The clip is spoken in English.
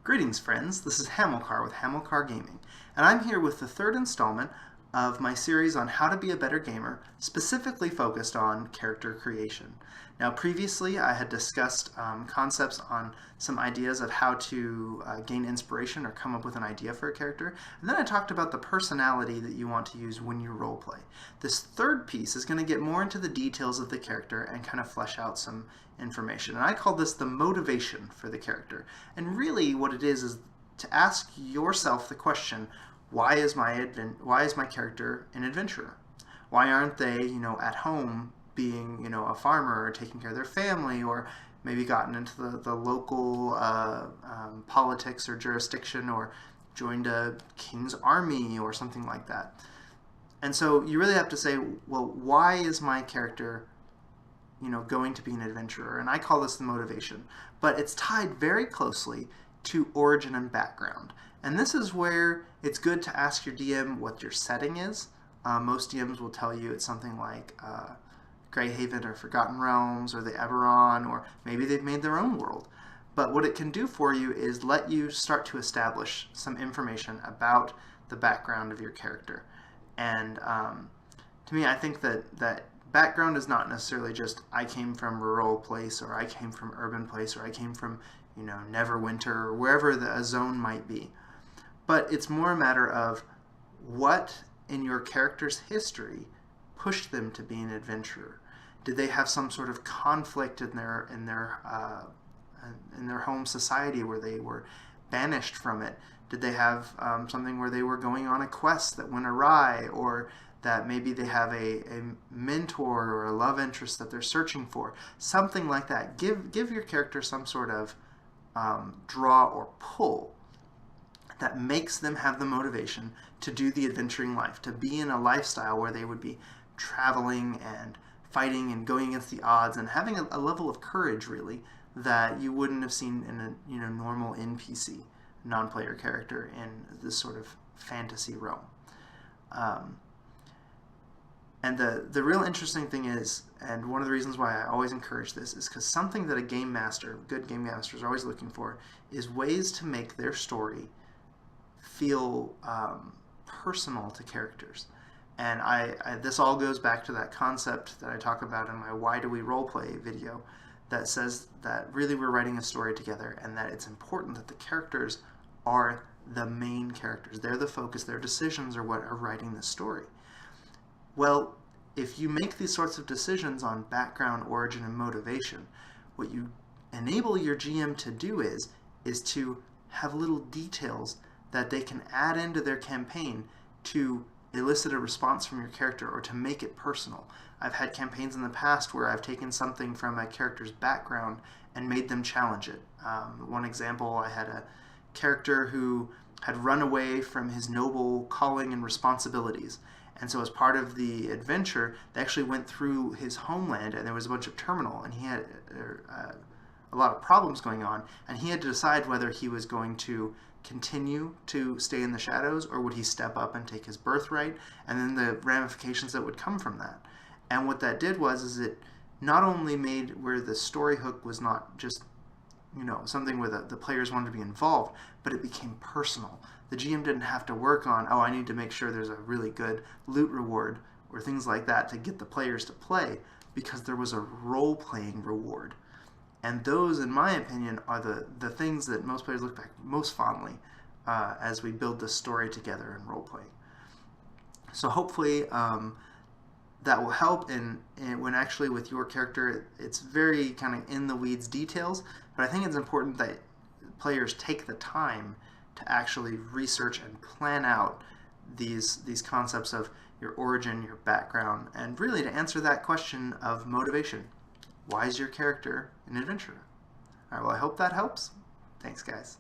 Greetings friends, this is Hamilcar with Hamilcar Gaming, and I'm here with the third installment of my series on how to be a better gamer, specifically focused on character creation. Now previously I had discussed concepts on some ideas of how to gain inspiration or come up with an idea for a character, and then I talked about the personality that you want to use when you roleplay. This third piece is going to get more into the details of the character and kind of flesh out some information, and I call this the motivation for the character. And really what it is to ask yourself the question, why is my character an adventurer? Why aren't they, at home being, a farmer or taking care of their family, or maybe gotten into the local politics or jurisdiction, or joined a king's army or something like that? And so you really have to say, well, why is my character going to be an adventurer? And I call this the motivation. But it's tied very closely to origin and background. And this is where it's good to ask your DM what your setting is. Most DMs will tell you it's something like Greyhaven or Forgotten Realms or the Eberron, or maybe they've made their own world. But what it can do for you is let you start to establish some information about the background of your character. And to me, I think that background is not necessarily just I came from rural place, or I came from urban place, or I came from Neverwinter, or wherever a zone might be. But it's more a matter of what in your character's history pushed them to be an adventurer. Did they have some sort of conflict in their home society where they were banished from it? Did they have something where they were going on a quest that went awry, or that maybe they have a mentor or a love interest that they're searching for? Something like that. Give your character some sort of draw or pull that makes them have the motivation to do the adventuring life, to be in a lifestyle where they would be traveling and fighting and going against the odds and having a level of courage, really, that you wouldn't have seen in a normal NPC, non-player character, in this sort of fantasy realm. And the real interesting thing is, and one of the reasons why I always encourage this, is because something that a game master, good game masters, are always looking for is ways to make their story feel personal to characters. And this all goes back to that concept that I talk about in my Why Do We Roleplay video, that says that really we're writing a story together, and that it's important that the characters are the main characters. They're the focus. Their decisions are what are writing the story. Well, if you make these sorts of decisions on background, origin, and motivation, what you enable your GM to do is to have little details that they can add into their campaign to elicit a response from your character, or to make it personal. I've had campaigns in the past where I've taken something from a character's background and made them challenge it. One example, I had a character who had run away from his noble calling and responsibilities. And so as part of the adventure, they actually went through his homeland, and there was a bunch of turmoil, and he had a lot of problems going on, and he had to decide whether he was going to continue to stay in the shadows, or would he step up and take his birthright, and then the ramifications that would come from that. And what that did was it not only made where the story hook was not just something where the players wanted to be involved, but it became personal. The GM didn't have to work on, I need to make sure there's a really good loot reward or things like that to get the players to play, because there was a role-playing reward. And those, in my opinion, are the things that most players look back most fondly as we build this story together in role-playing. So hopefully that will help when actually with your character, it's very kind of in the weeds details, but I think it's important that players take the time to actually research and plan out these concepts of your origin, your background, and really to answer that question of motivation. Why is your character an adventurer? All right, well, I hope that helps. Thanks, guys.